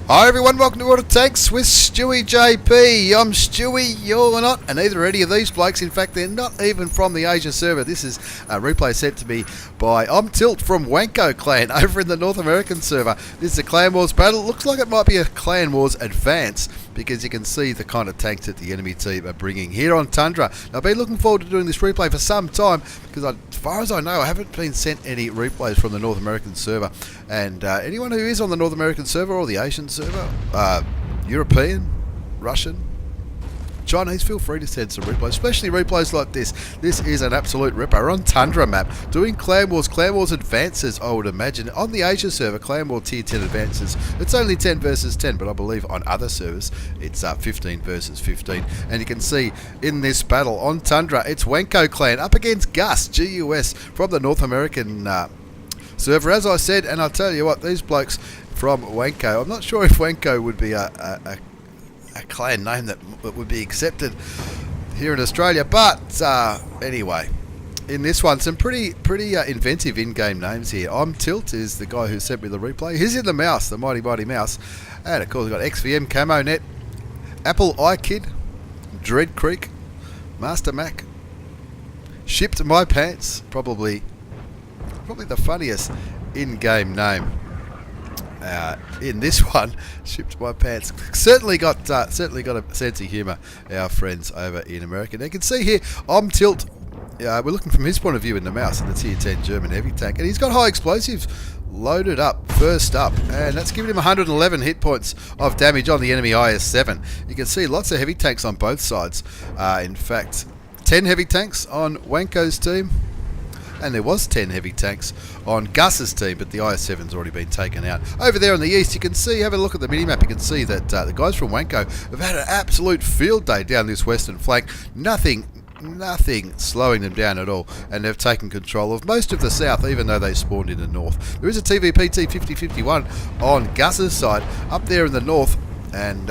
Hi everyone, welcome to World of Tanks with stewiejp. I'm Stewie, you're not, and neither are any of these blokes. In fact, they're not even from the Asia server. This is a replay sent to me by Tilt from WANKO clan over in the North American server. This is a Clan Wars battle. It looks like it might be a Clan Wars advance because you can see the kind of tanks that the enemy team are bringing here on Tundra. Now, I've been looking forward to doing this replay for some time because as far as I know, I haven't been sent any replays from the North American server. And anyone who is on the North American server or the Asian server, European, Russian, Chinese, feel free to send some replays, especially replays like this. This is an absolute ripper on Tundra map, doing Clan Wars advances, I would imagine. On the Asia server, Clan War Tier 10 advances, it's only 10 versus 10, but I believe on other servers, it's 15 versus 15. And you can see in this battle on Tundra, it's WANKO clan up against GUS from the North American server, as I said. And I'll tell you what, these blokes from WANKO, I'm not sure if WANKO would be a clan name that would be accepted here in Australia, but anyway, in this one, some pretty inventive in-game names here. Tilt is the guy who sent me the replay. He's in the mouse, the mighty mouse, and of course we've got XVM, Camo Net, Apple iKid, Dread Creek, Master Mac, Shipped My Pants, probably the funniest in-game name. In this one, Shipped My Pants. Certainly got a sense of humour, our friends over in America. Now you can see here, Tilt. We're looking from his point of view in the mouse at the Tier 10 German heavy tank, and he's got high explosives loaded up, first up, and that's giving him 111 hit points of damage on the enemy IS-7. You can see lots of heavy tanks on both sides. In fact, 10 heavy tanks on WANKO's team. And there was 10 heavy tanks on Gus's team, but the IS-7's already been taken out. Over there on the east, you can see, have a look at the minimap, you can see that the guys from WANKO have had an absolute field day down this western flank. Nothing slowing them down at all, and they've taken control of most of the south, even though they spawned in the north. There is a TVP T5051 on Gus's side, up there in the north, and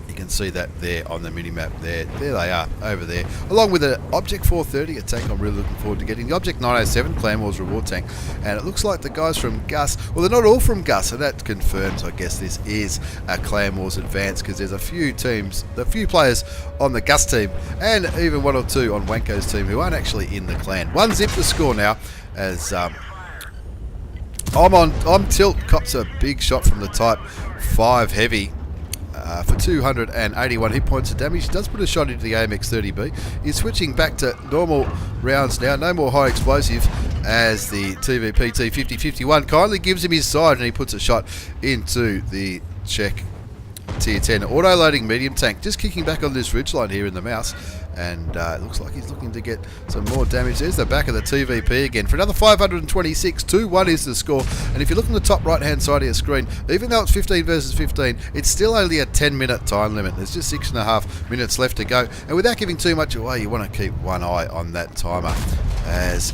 you can see that there on the minimap there. There they are, over there. Along with an Object 430, a tank I'm really looking forward to getting. The Object 907 Clan Wars reward tank. And it looks like the guys from GUS, well, they're not all from GUS, so that confirms, I guess, this is a Clan Wars advance, because there's a few players on the GUS team, and even one or two on WANKO's team who aren't actually in the clan. 1-0 the score now, as Tilt cops a big shot from the Type 5 heavy. For 281 hit points of damage. He does put a shot into the AMX-30B. He's switching back to normal rounds now. No more high explosive, as the TVP T5051 kindly gives him his side, and he puts a shot into the Czech Tier 10 auto-loading medium tank. Just kicking back on this ridgeline here in the mouse. And it looks like he's looking to get some more damage. There's the back of the TVP again for another 526. 2-1 is the score. And if you look on the top right-hand side of your screen, even though it's 15 versus 15, it's still only a 10-minute time limit. There's just 6.5 minutes left to go. And without giving too much away, you want to keep one eye on that timer, as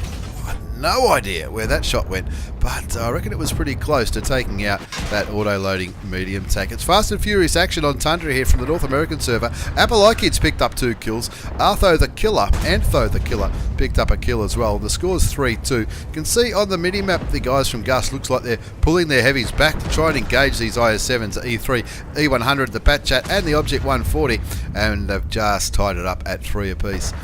no idea where that shot went, but I reckon it was pretty close to taking out that auto-loading medium tank. It's fast and furious action on Tundra here from the North American server. Apple iKid's picked up 2 kills. Antho the Killer picked up a kill as well. The score's 3-2. You can see on the minimap the guys from GUS looks like they're pulling their heavies back to try and engage these IS-7s, E3, E100, the Batchat and the Object 140, and they've just tied it up at 3 apiece.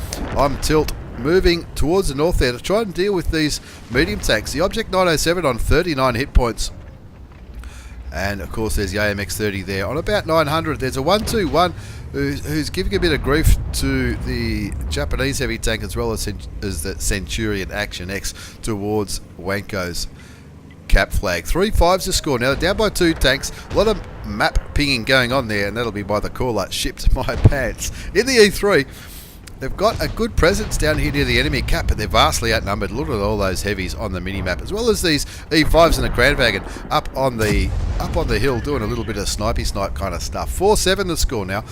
Tilt moving towards the north there to try and deal with these medium tanks. The Object 907 on 39 hit points. And of course there's the AMX-30 there on about 900. There's a 121 who's giving a bit of grief to the Japanese heavy tank, as well as the Centurion Action X towards WANKO's cap flag. 3-5's the score. Now they're down by 2 tanks. A lot of map pinging going on there, and that'll be by the caller, Shipped My Pants. In the E3, they've got a good presence down here near the enemy cap, but they're vastly outnumbered. Look at all those heavies on the mini-map, as well as these E5s and a Grandwagon up on the hill doing a little bit of snipey snipe kind of stuff. 4-7 the score now.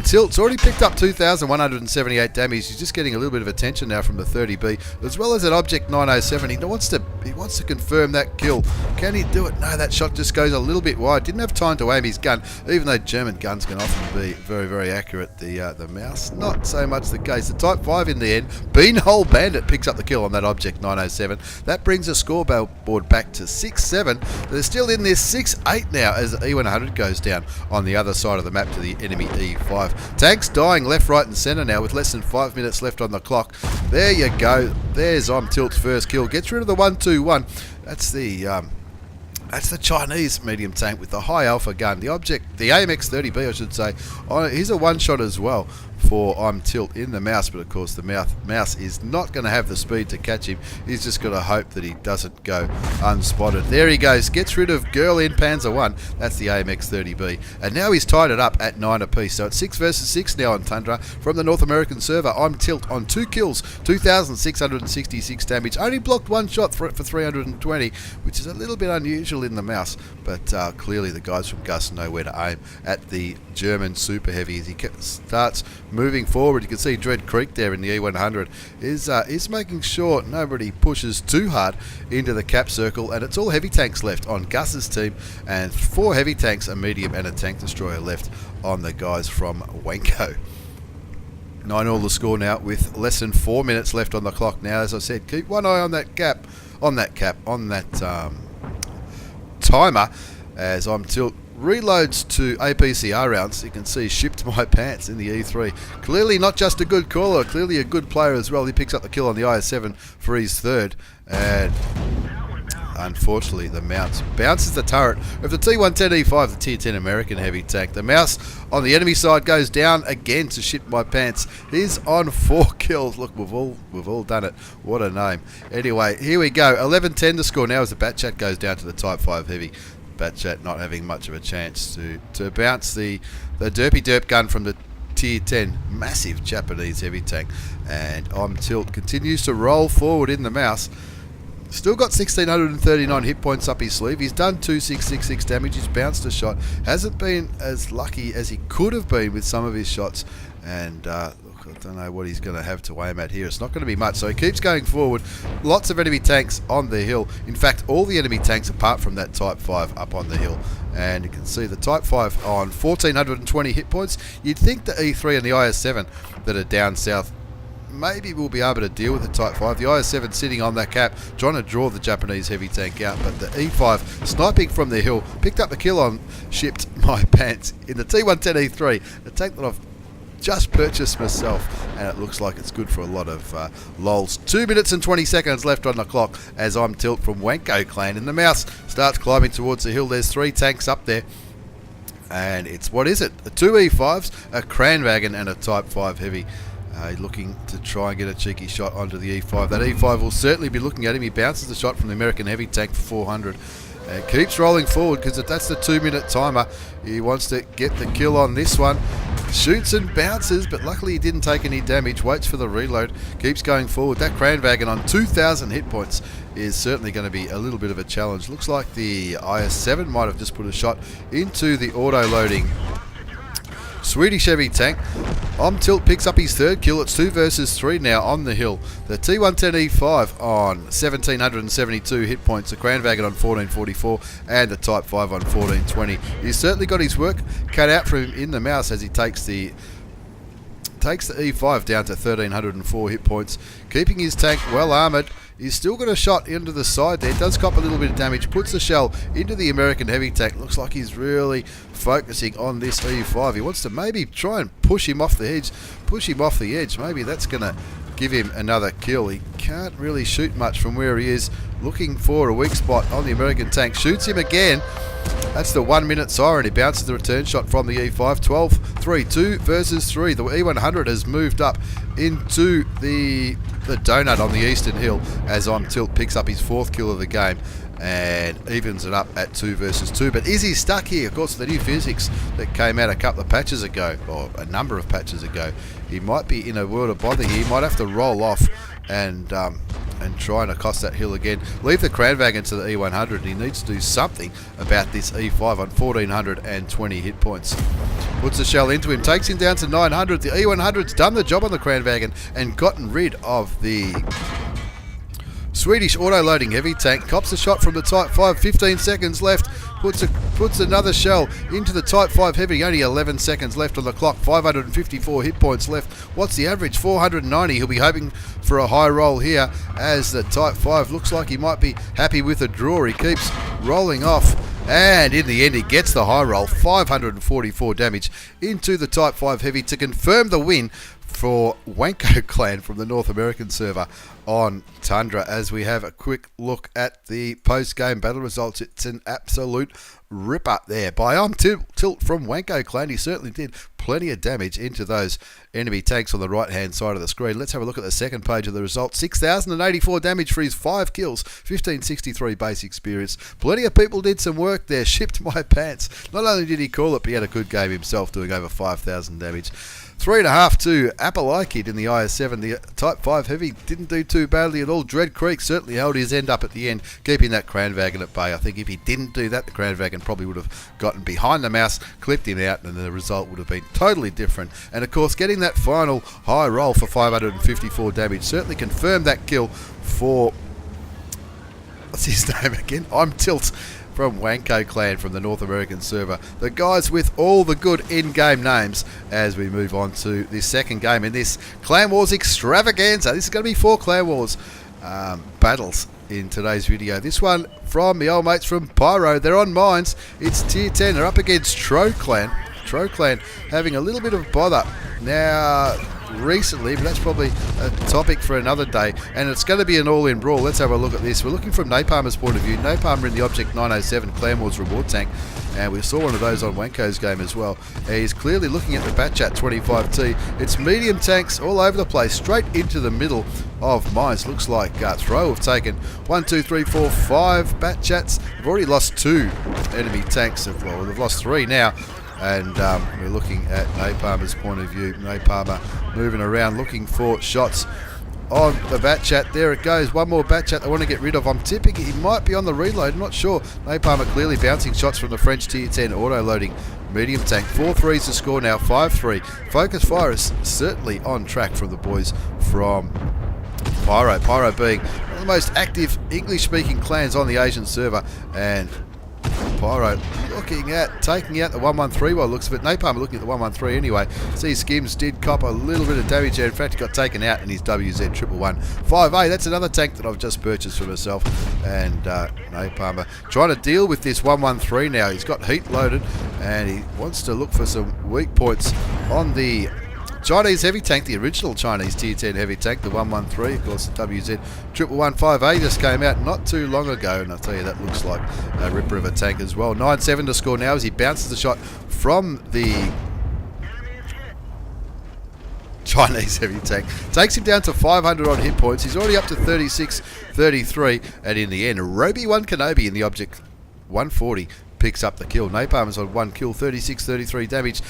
Tilt's already picked up 2,178 damage. He's just getting a little bit of attention now from the 30B, as well as an Object 907. He wants to confirm that kill. Can he do it? No, that shot just goes a little bit wide. Didn't have time to aim his gun, even though German guns can often be very, very accurate. The mouse, not so much the case. The Type 5 in the end. Beanhole Bandit picks up the kill on that Object 907. That brings the scoreboard back to 6-7. They're still in this 6-8 now as the E100 goes down on the other side of the map to the enemy E5. Tanks dying left, right and centre now with less than 5 minutes left on the clock. There you go. There's Tilt's first kill. Gets rid of the 1-2-1. That's the Chinese medium tank with the high alpha gun. The AMX-30B, I should say. He's a one-shot as well for Tilt in the mouse, but of course the mouse is not going to have the speed to catch him. He's just got to hope that he doesn't go unspotted. There he goes, gets rid of Girl in Panzer 1. That's the AMX-30B. And now he's tied it up at 9 apiece. So it's 6 versus 6 now on Tundra from the North American server. Tilt on 2 kills, 2,666 damage. Only blocked 1 shot for 320, which is a little bit unusual in the mouse, but clearly the guys from GUS know where to aim at the German super heavy as he starts moving forward. You can see Dread Creek there in the E100 is making sure nobody pushes too hard into the cap circle, and it's all heavy tanks left on GUS's team, and 4 heavy tanks, a medium and a tank destroyer left on the guys from WANKO. 9-all the score now with less than 4 minutes left on the clock. Now, as I said, keep one eye on that timer as Tilt reloads to APCR rounds. You can see shipped my pants in the E3. Clearly not just a good caller, clearly a good player as well. He picks up the kill on the IS-7 for his third, and unfortunately the mouse bounces the turret of the T110E5, the Tier 10 American heavy tank. The mouse on the enemy side goes down again to shit my pants. He's on 4 kills. Look, we've all done it. What a name. Anyway, here we go. 11-10 the score now as the Batchat goes down to the Type 5 heavy. Batchat not having much of a chance to bounce the derpy derp gun from the Tier 10 massive Japanese heavy tank. And Tilt continues to roll forward in the mouse. Still got 1,639 hit points up his sleeve. He's done 2,666 damage. He's bounced a shot. Hasn't been as lucky as he could have been with some of his shots. And look, I don't know what he's going to have to aim at here. It's not going to be much. So he keeps going forward. Lots of enemy tanks on the hill. In fact, all the enemy tanks apart from that Type 5 up on the hill. And you can see the Type 5 on 1,420 hit points. You'd think the E3 and the IS-7 that are down south maybe we'll be able to deal with the Type 5. The IS-7 sitting on that cap, trying to draw the Japanese heavy tank out, but the E5 sniping from the hill, picked up the kill on shipped my pants in the T110E3, the tank that I've just purchased myself, and it looks like it's good for a lot of lols. 2 minutes and 20 seconds left on the clock as Tilt from WANKO clan, and the mouse starts climbing towards the hill. There's 3 tanks up there, and it's, what is it? The 2 E5s, a Kranwagen and a Type 5 heavy. Looking to try and get a cheeky shot onto the E5. That E5 will certainly be looking at him. He bounces the shot from the American heavy tank for 400. And keeps rolling forward because that's the 2-minute timer. He wants to get the kill on this one. Shoots and bounces, but luckily he didn't take any damage. Waits for the reload. Keeps going forward. That Kranwagen on 2,000 hit points is certainly going to be a little bit of a challenge. Looks like the IS-7 might have just put a shot into the auto-loading Swedish heavy tank. Tilt picks up his third kill. It's 2 versus 3 now on the hill. The T110E5 on 1,772 hit points. The Kranwagen on 1,444 and the Type 5 on 1,420. He's certainly got his work cut out for him in the mouse as he takes the E5 down to 1,304 hit points, keeping his tank well armoured. He's still got a shot into the side there. Does cop a little bit of damage. Puts the shell into the American heavy tank. Looks like he's really focusing on this E5. He wants to maybe try and push him off the edge. Maybe that's going to give him another kill. He can't really shoot much from where he is. Looking for a weak spot on the American tank. Shoots him again. That's the 1-minute siren. He bounces the return shot from the E5. 12-3, 2 versus 3. The E100 has moved up into the donut on the eastern hill as Tilt picks up his 4th kill of the game and evens it up at 2 versus 2. But is he stuck here? Of course, the new physics that came out a couple of patches ago, or a number of patches ago, he might be in a world of bother here. He might have to roll off and try and accost that hill again. Leave the Kranwagen to the E100. He needs to do something about this E5 on 1,420 hit points. Puts the shell into him, takes him down to 900. The E100's done the job on the Kranwagen and gotten rid of the Swedish auto-loading heavy tank cops a shot from the Type 5, 15 seconds left, puts another shell into the Type 5 heavy, only 11 seconds left on the clock, 554 hit points left. What's the average? 490. He'll be hoping for a high roll here as the Type 5 looks like he might be happy with a draw. He keeps rolling off, and in the end he gets the high roll, 544 damage into the Type 5 heavy to confirm the win for WANKO clan from the North American server on Tundra. As we have a quick look at the post-game battle results, it's an absolute ripper there by Tilt from WANKO clan. He certainly did plenty of damage into those enemy tanks on the right-hand side of the screen. Let's have a look at the second page of the results. 6,084 damage for his 5 kills, 1563 base experience. Plenty of people did some work there, shipped my pants. Not only did he call it, but he had a good game himself, doing over 5,000 damage. 3.5 to Appalachia in the IS-7. The Type 5 Heavy didn't do too badly at all. Dread Creek certainly held his end up at the end, keeping that Cranwagon at bay. I think if he didn't do that, the Cranwagon probably would have gotten behind the mouse, clipped him out, and the result would have been totally different. And of course, getting that final high roll for 554 damage certainly confirmed that kill for... what's his name again? I'm Tilt from WANKO clan from the North American server. The guys with all the good in-game names as we move on to this second game in this Clan Wars extravaganza. This is going to be 4 Clan Wars battles in today's video. This one from the old mates from PYRO. They're on mines. It's tier 10. They're up against TROW clan. TROW clan having a little bit of bother now recently, but that's probably a topic for another day, and it's going to be an all-in brawl. Let's have a look at this. We're looking from Napalmer's point of view. Napalmer in the Object 907 Clan Wars reward tank, and we saw one of those on WANKO's game as well. He's clearly looking at the Batchat 25T. It's medium tanks all over the place, straight into the middle of mines. Looks like TROW have taken 1, 2, 3, 4, 5 Batchats. They've already lost 2 enemy tanks. Well, they've lost 3 now. And we're looking at Napalmer's point of view. Napalmer moving around looking for shots on the Batchat. There it goes. One more Batchat they want to get rid of. I'm tipping he might be on the reload. I'm not sure. Napalmer clearly bouncing shots from the French tier 10 auto-loading medium tank. 4-3s to score now. 5-3. Focus fire is certainly on track from the boys from PYRO. PYRO being one of the most active English-speaking clans on the Asian server, and PYRO looking at taking out the 113 by looks of it. Napalmer looking at the 113 anyway. See, Skims did cop a little bit of damage there. In fact, he got taken out in his WZ111 5A. That's another tank that I've just purchased for myself. And Napalmer trying to deal with this 113 now. He's got heat loaded and he wants to look for some weak points on the Chinese heavy tank, the original Chinese tier 10 heavy tank, the 113, of course the WZ115A just came out not too long ago, and I'll tell you that looks like a ripper of a tank as well. 9-7 to score now as he bounces the shot from the Chinese heavy tank. Takes him down to 500 odd hit points. He's already up to 36, 33, and in the end, Roby-1 Kenobi in the Object 140 picks up the kill. Napalmer's on 1 kill, 36, 33 damage.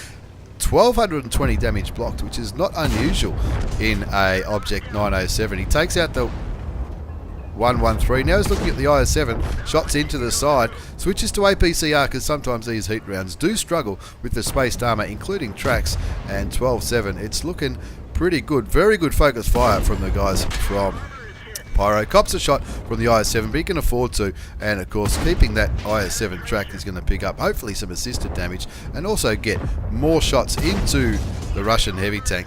1220 damage blocked, which is not unusual in a Object 907. He takes out the 113. Now he's looking at the IS-7, shots into the side, switches to APCR because sometimes these heat rounds do struggle with the spaced armour, including tracks, and 12-7. It's looking pretty good. Very good focus fire from the guys from PYRO. Cops a shot from the IS-7, but he can afford to, and of course keeping that IS-7 track is going to pick up hopefully some assisted damage and also get more shots into the Russian heavy tank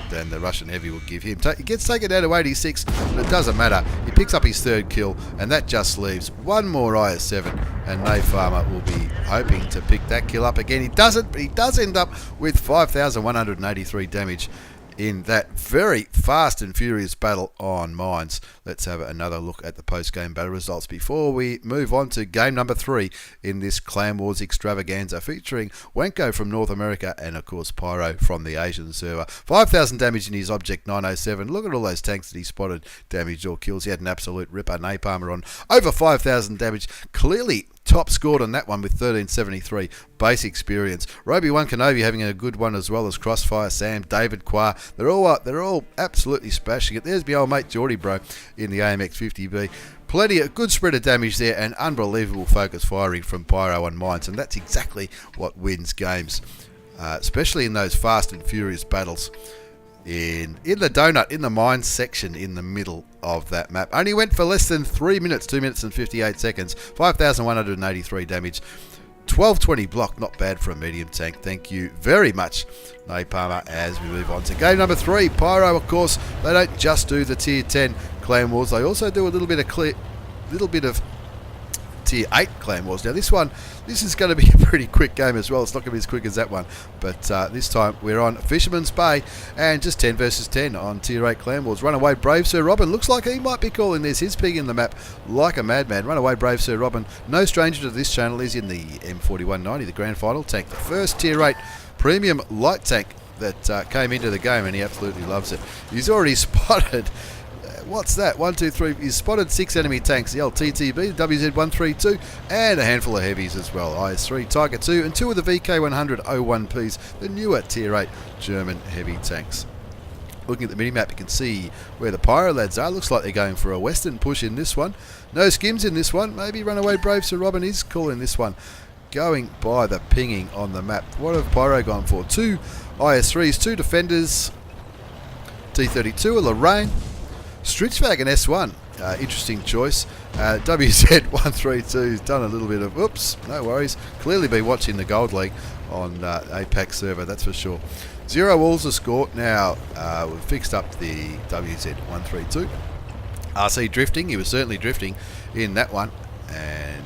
than the Russian heavy will give him. He gets taken down to 86, but it doesn't matter. He picks up his 3rd kill, and that just leaves one more IS-7, and Napalmer will be hoping to pick that kill up again. He doesn't, but he does end up with 5,183 damage in that very fast and furious battle on mines. Let's have another look at the post-game battle results before we move on to game number 3 in this Clan Wars extravaganza, featuring WANKO from North America and of course PYRO from the Asian server. 5,000 damage in his Object 907. Look at all those tanks that he spotted, damaged or kills. He had an absolute ripper. Napalmer on over 5,000 damage. Clearly top scored on that one with 1373 base experience. Roby-1 Kenobi having a good one, as well as Crossfire, Sam, David, Qua. They're all absolutely smashing it. There's my old mate Geordie Bro in the AMX 50B. Plenty of good spread of damage there and unbelievable focus firing from PYRO on mines, and that's exactly what wins games, especially in those fast and furious battles. in the donut, in the mine section in the middle of that map. Only went for less than 3 minutes, 2 minutes and 58 seconds, 5,183 damage. 1220 block, not bad for a medium tank. Thank you very much, Napalmer, as we move on to game number 3. Pyro, of course, they don't just do the tier 10 clan wars, they also do a little bit of tier 8 clan wars. Now this is going to be a pretty quick game as well. It's not going to be as quick as that one, but this time we're on Fisherman's Bay and just 10 versus 10 on tier 8 clan wars. Runaway Brave Sir Robin looks like he might be calling this. He's picking the map like a madman. Runaway Brave Sir Robin, no stranger to this channel, is in the M4190, the grand final tank, the first tier 8 premium light tank that came into the game, and he absolutely loves it. He's already spotted what's that? 1, 2, 3. He's spotted 6 enemy tanks, the LTTB, the WZ132, and a handful of heavies as well. IS-3, Tiger 2, and 2 of the VK100 01Ps, the newer Tier 8 German heavy tanks. Looking at the minimap, you can see where the Pyro lads are. Looks like they're going for a western push in this one. No skims in this one. Maybe Runaway Brave Sir Robin is calling this one. Going by the pinging on the map. What have Pyro gone for? 2 IS-3s, 2 Defenders, T-32, a Lorraine, Stritchwagon S1, interesting choice. WZ132's done a little bit of, oops, no worries. Clearly been watching the Gold League on APAC server, that's for sure. 0 walls to score. Now we've fixed up the WZ132. RC drifting, he was certainly drifting in that one, and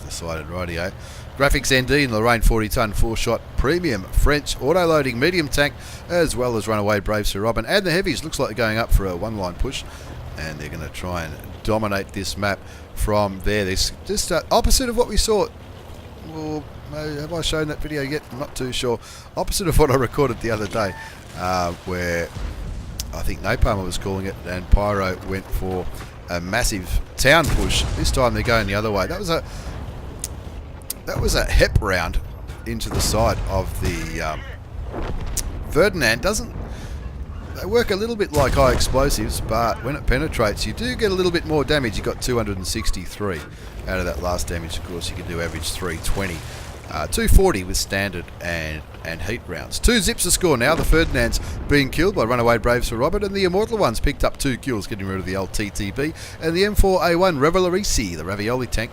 decided rightio. Graphics ND in Lorraine 40-ton 4-shot premium French auto-loading medium tank, as well as Runaway Brave Sir Robin. And the heavies looks like they're going up for a one-line push, and they're going to try and dominate this map from there. This just opposite of what we saw. Well, have I shown that video yet? I'm not too sure. Opposite of what I recorded the other day, where I think Napalmer was calling it, and Pyro went for a massive town push. This time they're going the other way. That was a HEP round into the side of the Ferdinand. They work a little bit like high explosives, but when it penetrates, you do get a little bit more damage. You got 263 out of that last damage. Of course, you can do average 320. 240 with standard and heat rounds. 2 zips to score now. The Ferdinand's being killed by Runaway Brave Sir Robin, and the Immortal Ones picked up 2 kills, getting rid of the LTTB, and the M4A1 Revelarici, the Ravioli tank,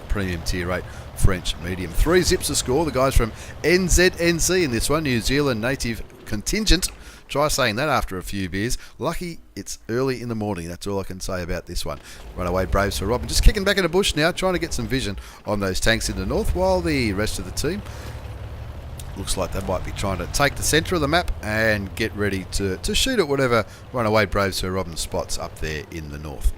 premium tier 8 French medium. 3 zips to score. The guys from NZHC in this one, New Zealand native contingent. Try saying that after a few beers. Lucky it's early in the morning. That's all I can say about this one. Runaway Brave Sir Robin just kicking back in the bush now, trying to get some vision on those tanks in the north, while the rest of the team looks like they might be trying to take the centre of the map and get ready to shoot at whatever Runaway Brave Sir Robin spots up there in the north.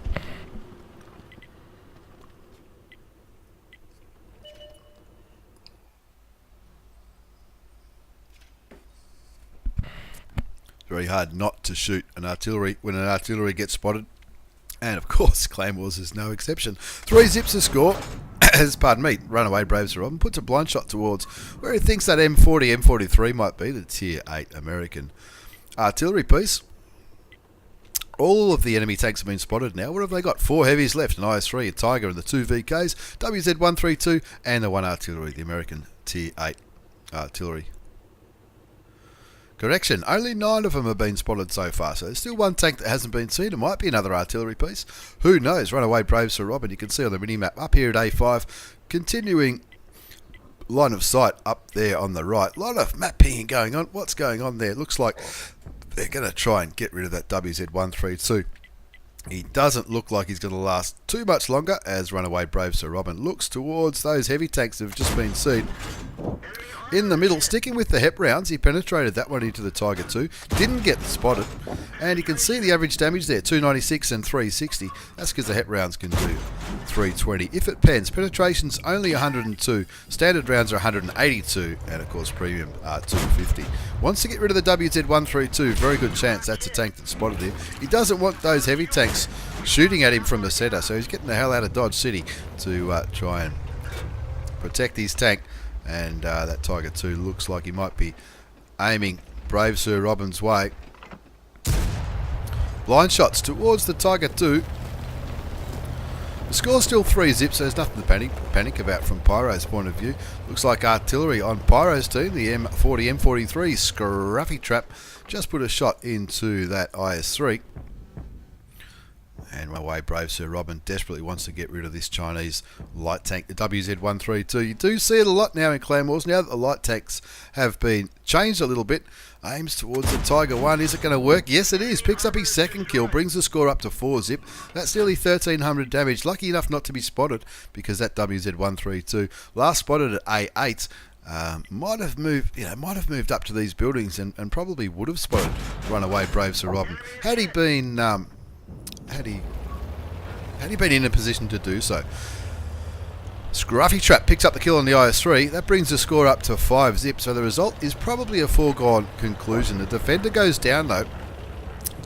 Very hard not to shoot an artillery when an artillery gets spotted, and of course Claymores is no exception. 3 zips to score as, pardon me, Runaway Brave Sir Robin puts a blind shot towards where he thinks that M40, M43 might be, the tier 8 American artillery piece. All of the enemy tanks have been spotted now. What have they got? 4 heavies left, an IS-3, a Tiger, and the 2 VKs, WZ132, and the 1 artillery, the American tier 8 artillery. Correction, only 9 of them have been spotted so far, so there's still 1 tank that hasn't been seen. It might be another artillery piece. Who knows? Runaway Brave Sir Robin, you can see on the mini-map up here at A5, continuing line of sight up there on the right. A lot of map pinging going on. What's going on there? It looks like they're going to try and get rid of that WZ132. He doesn't look like he's going to last too much longer, as Runaway Brave Sir Robin looks towards those heavy tanks that have just been seen. In the middle, sticking with the HEP rounds, he penetrated that one into the Tiger 2, didn't get spotted, and you can see the average damage there, 296 and 360. That's because the HEP rounds can do 320. If it pens, penetration's only 102, standard rounds are 182, and of course premium 250. Wants to get rid of the WZ132, very good chance that's a tank that spotted him. He doesn't want those heavy tanks shooting at him from the centre, so he's getting the hell out of Dodge City to try and protect his tank. And that Tiger 2 looks like he might be aiming Brave Sir Robin's way. Blind shots towards the Tiger 2. The score's still 3 zips, so there's nothing to panic about from Pyro's point of view. Looks like artillery on Pyro's team, the M40, M43, Scruffy Trap, just put a shot into that IS-3. And run away, brave Sir Robin desperately wants to get rid of this Chinese light tank, the WZ132. You do see it a lot now in Clan Wars. Now that the light tanks have been changed a little bit, aims towards the Tiger 1. Is it going to work? Yes, it is. Picks up his second kill, brings the score up to 4 zip. That's nearly 1,300 damage. Lucky enough not to be spotted because that WZ132 last spotted at A8. Might have moved up to these buildings and probably would have spotted runaway brave Sir Robin had he been had he been in a position to do so. Scruffy Trap picks up the kill on the IS-3. That brings the score up to 5 zip. So the result is probably a foregone conclusion. The defender goes down though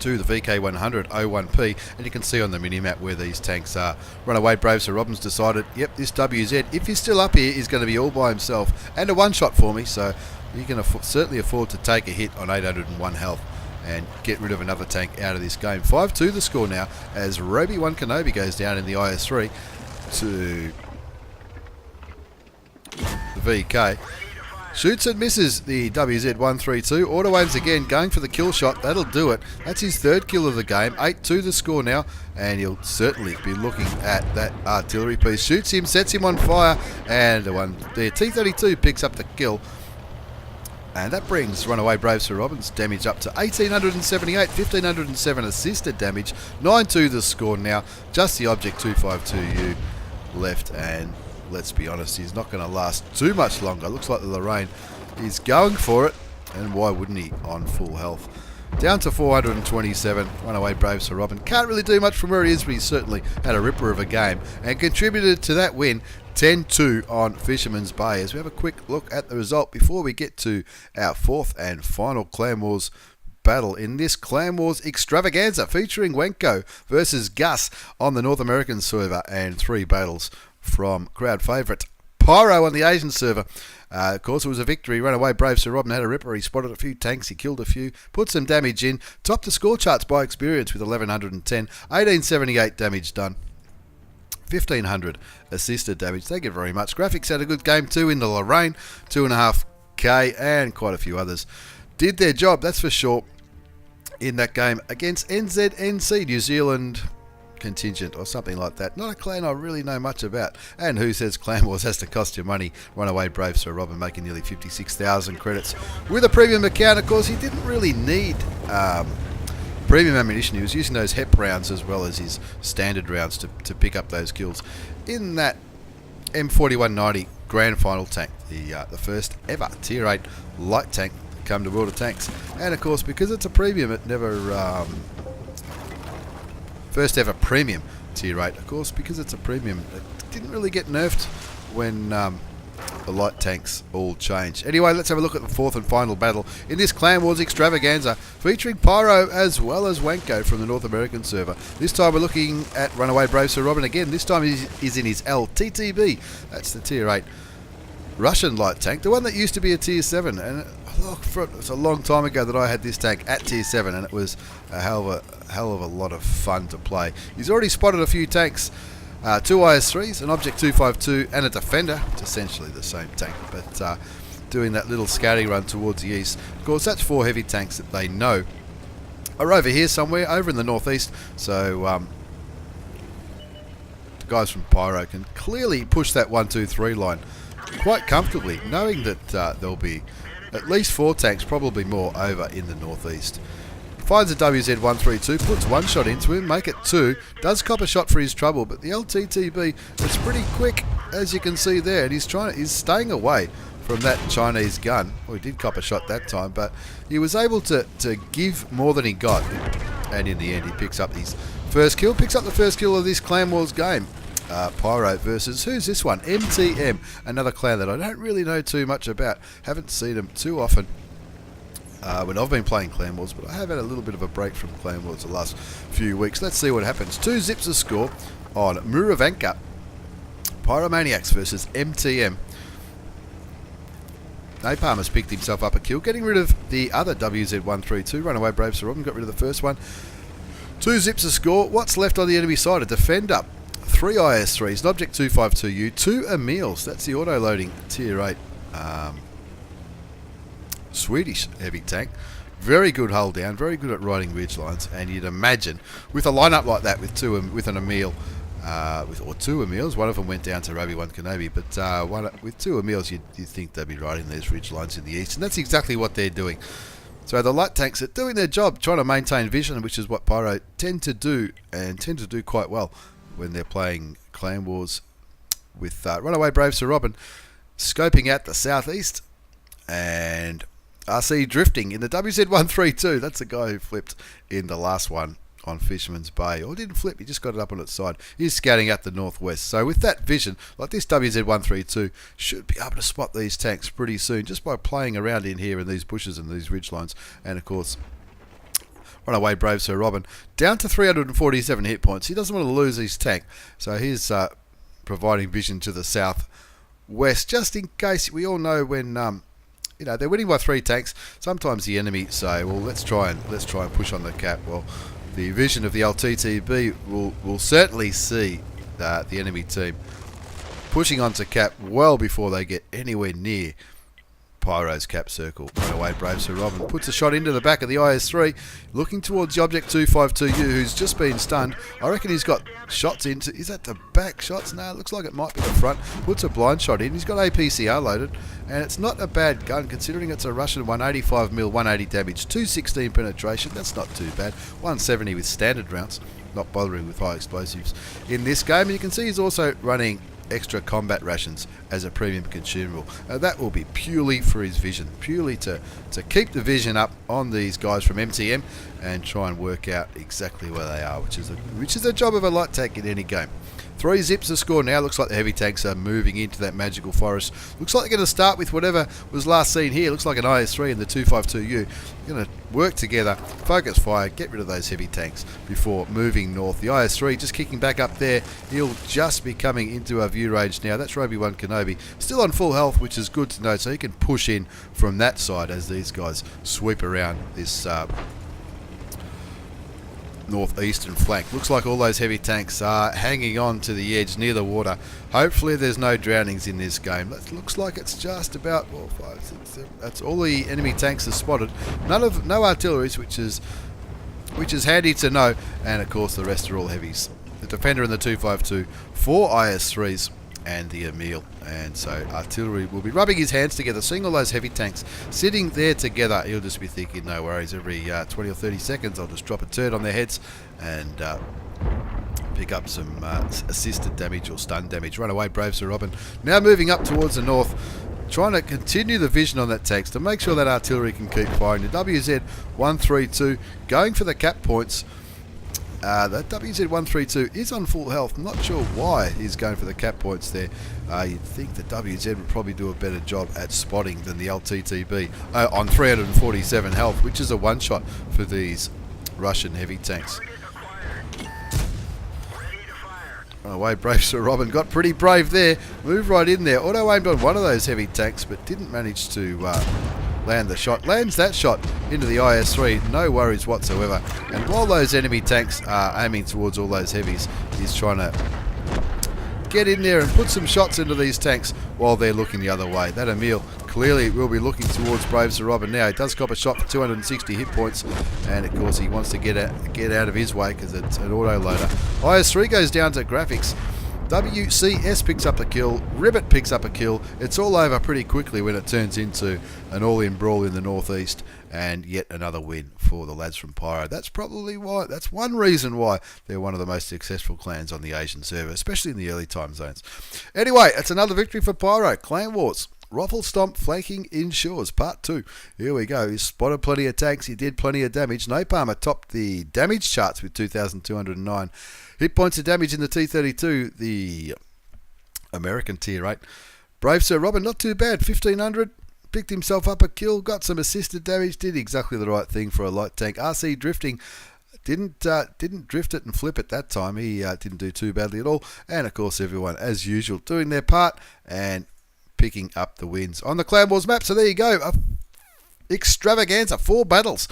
to the VK100 01P, and you can see on the minimap where these tanks are. Runaway brave Sir Robin's decided, yep, this WZ, if he's still up here, is going to be all by himself and a one shot for me. So you can certainly afford to take a hit on 801 health and get rid of another tank out of this game. 5-2 the score now as Roby1 Kenobi goes down in the IS-3 to the VK. Shoots and misses the WZ132. Auto aims again, going for the kill shot. That'll do it. That's his third kill of the game. 8-2 the score now, and he'll certainly be looking at that artillery piece. Shoots him, sets him on fire, and the T-32 picks up the kill. And that brings runaway brave Sir Robin's damage up to 1,878, 1,507 assisted damage. 9-2 the score now. Just the Object 252U left, and let's be honest, he's not going to last too much longer. Looks like the Lorraine is going for it, and why wouldn't he on full health? Down to 427, runaway brave Sir Robin. Can't really do much from where he is, but he certainly had a ripper of a game and contributed to that win. 10-2 on Fisherman's Bay. As we have a quick look at the result before we get to our fourth and final Clan Wars battle in this Clan Wars extravaganza featuring WANKO versus GUS on the North American server, and 3 battles from crowd favourite PYRO on the Asian server. Of course, it was a victory. Runaway brave Sir Robin had a ripper. He spotted a few tanks. He killed a few, put some damage in, topped the score charts by experience with 1,110, 1,878 damage done. 1,500 assisted damage. Thank you very much. Graphics had a good game too in the Lorraine. 2.5k and quite a few others did their job, that's for sure, in that game against NZHC, New Zealand contingent or something like that. Not a clan I really know much about. And who says Clan Wars has to cost you money? Runaway brave Sir Robin making nearly 56,000 credits with a premium account. Of course, he didn't really need premium ammunition. He was using those HEP rounds as well as his standard rounds to pick up those kills in that M4190 Grand Final tank, the first ever Tier 8 light tank to come to World of Tanks. And of course, because it's a premium, it never first ever premium Tier 8. Of course, because it's a premium, it didn't really get nerfed when the light tanks all changed. Anyway, let's have a look at the fourth and final battle in this Clan Wars extravaganza featuring PYRO as well as WANKO from the North American server. This time we're looking at runaway brave Sir Robin again. This time he's in his LTTB. That's the Tier 8 Russian light tank, the one that used to be a Tier 7. And it was a long time ago that I had this tank at Tier 7, and it was a hell of a lot of fun to play. He's already spotted a few tanks. 2 IS-3s, an Object 252 and a Defender. It's essentially the same tank, but doing that little scouting run towards the east. Of course, that's 4 heavy tanks that they know are over here somewhere, over in the northeast. So the guys from PYRO can clearly push that 1-2-3 line quite comfortably, knowing that there'll be at least 4 tanks, probably more, over in the northeast. Finds a WZ132, puts 1 shot into him, make it 2, does cop a shot for his trouble, but the LTTB is pretty quick, as you can see there, and he's staying away from that Chinese gun. Well, he did cop a shot that time, but he was able to give more than he got, and in the end he picks up his first kill, picks up the first kill of this Clan Wars game. PYRO versus, who's this one? MTM, another clan that I don't really know too much about, haven't seen them too often when I've been playing Clan Wars, but I have had a little bit of a break from Clan Wars the last few weeks. Let's see what happens. 2 zips a score on Muravanka. Pyromaniacs versus MTM. Napalm has picked himself up a kill, getting rid of the other WZ132. Runaway brave Sir Robin got rid of the first one. 2 zips a score. What's left on the enemy side? A Defender, 3 IS-3s, an Object 252U, 2 Emils. That's the auto-loading Tier 8 Swedish heavy tank. Very good hull down, very good at riding ridge lines, and you'd imagine with a lineup like that with an Emil, or two Emils, one of them went down to Obi-Wan Kenobi, but with two Emils you'd think they'd be riding these ridge lines in the east, and that's exactly what they're doing. So the light tanks are doing their job, trying to maintain vision, which is what Pyro tend to do, and tend to do quite well when they're playing clan wars with Runaway Brave Sir Robin scoping out the southeast, and RC drifting in the WZ132. That's the guy who flipped in the last one on Fisherman's Bay, or didn't flip, he just got it up on its side. He's scouting out the northwest. So with that vision, like this WZ132 should be able to spot these tanks pretty soon just by playing around in here in these bushes and these ridge lines. And of course, Runaway Brave Sir Robin down to 347 hit points. He doesn't want to lose his tank, so he's providing vision to the southwest just in case. We all know when they're winning by 3 tanks. Sometimes the enemy say, well, let's try and push on the cap. Well, the vision of the LTTB will certainly see the enemy team pushing onto cap well before they get anywhere near Pyro's cap circle. Runaway Brave Sir Robin puts a shot into the back of the IS-3, looking towards the Object 252U, who's just been stunned. I reckon he's got shots into... Is that the back shots? No, it looks like it might be the front. Puts a blind shot in. He's got APCR loaded, and it's not a bad gun considering it's a Russian 185mm, 180 damage, 216 penetration. That's not too bad. 170 with standard rounds, not bothering with high explosives in this game. And you can see he's also running extra combat rations as a premium consumable. That will be purely for his vision, purely to keep the vision up on these guys from MTM and try and work out exactly where they are, which is the job of a light tank in any game. 3 zips to score now. Looks like the heavy tanks are moving into that magical forest. Looks like they're going to start with whatever was last seen here. Looks like an IS-3 and the 252U. They're going to work together, focus fire, get rid of those heavy tanks before moving north. The IS-3 just kicking back up there. He'll just be coming into our view range now. That's Obi-Wan Kenobi. Still on full health, which is good to know, so he can push in from that side as these guys sweep around this northeastern flank. Looks like all those heavy tanks are hanging on to the edge near the water. Hopefully there's no drownings in this game. That looks like it's just about, well, 5, 6, 7, that's all the enemy tanks are spotted. No artilleries, which is handy to know, and of course the rest are all heavies. The Defender and the 252, 4 IS-3s and the Emil, and so artillery will be rubbing his hands together, seeing all those heavy tanks sitting there together. He'll just be thinking, no worries, every 20 or 30 seconds I'll just drop a turd on their heads and pick up some assisted damage or stun damage. Runaway Brave Sir Robin now moving up towards the north, trying to continue the vision on that tanks to make sure that artillery can keep firing. The WZ132 going for the cap points. That WZ132 is on full health. I'm not sure why he's going for the cap points there. You'd think the WZ would probably do a better job at spotting than the LTTB on 347 health, which is a one-shot for these Russian heavy tanks. Away, Brave Sir Robin got pretty brave there. Moved right in there. Auto aimed on one of those heavy tanks, but didn't manage to land the shot. Lands that shot into the IS-3, no worries whatsoever. And while those enemy tanks are aiming towards all those heavies, he's trying to get in there and put some shots into these tanks while they're looking the other way. That Emil clearly will be looking towards Brave Sir Robin now. He does cop a shot for 260 hit points, and of course he wants to get out of his way because it's an auto loader. IS-3 goes down to graphics. WCS picks up a kill, Ribbit picks up a kill. It's all over pretty quickly when it turns into an all-in brawl in the northeast, and yet another win for the lads from Pyro. That's probably why, that's one reason why they're one of the most successful clans on the Asian server, especially in the early time zones. Anyway, it's another victory for Pyro. Clan Wars. Ruffle Stomp flanking inshores, part 2. Here we go. He spotted plenty of tanks. He did plenty of damage. Napalmer topped the damage charts with 2,209 hit points of damage in the T-32, the American Tier 8. Brave Sir Robin, not too bad. 1,500. Picked himself up a kill. Got some assisted damage. Did exactly the right thing for a light tank. RC drifting. Didn't drift it and flip it that time. He didn't do too badly at all. And of course, everyone, as usual, doing their part and picking up the wins on the Clan Wars map. So there you go. Extravaganza, 4 battles.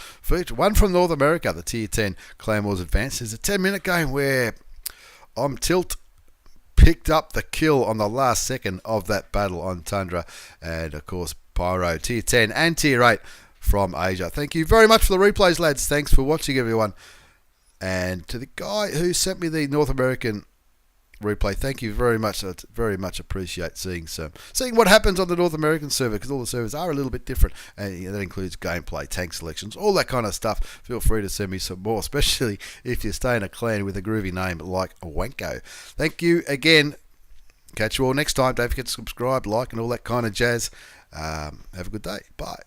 One from North America, the Tier 10 Clan Wars Advanced. There's a 10-minute game where Tilt picked up the kill on the last second of that battle on Tundra. And of course, Pyro, Tier 10 and Tier 8, from Asia. Thank you very much for the replays, lads. Thanks for watching, everyone. And to the guy who sent me the North American replay, thank you very much. I very much appreciate seeing what happens on the North American server, because all the servers are a little bit different, and that includes gameplay, tank selections, all that kind of stuff. Feel free to send me some more, especially if you stay in a clan with a groovy name like WANKO. Thank you again. Catch you all next time. Don't forget to subscribe, like, and all that kind of jazz. Have a good day. Bye.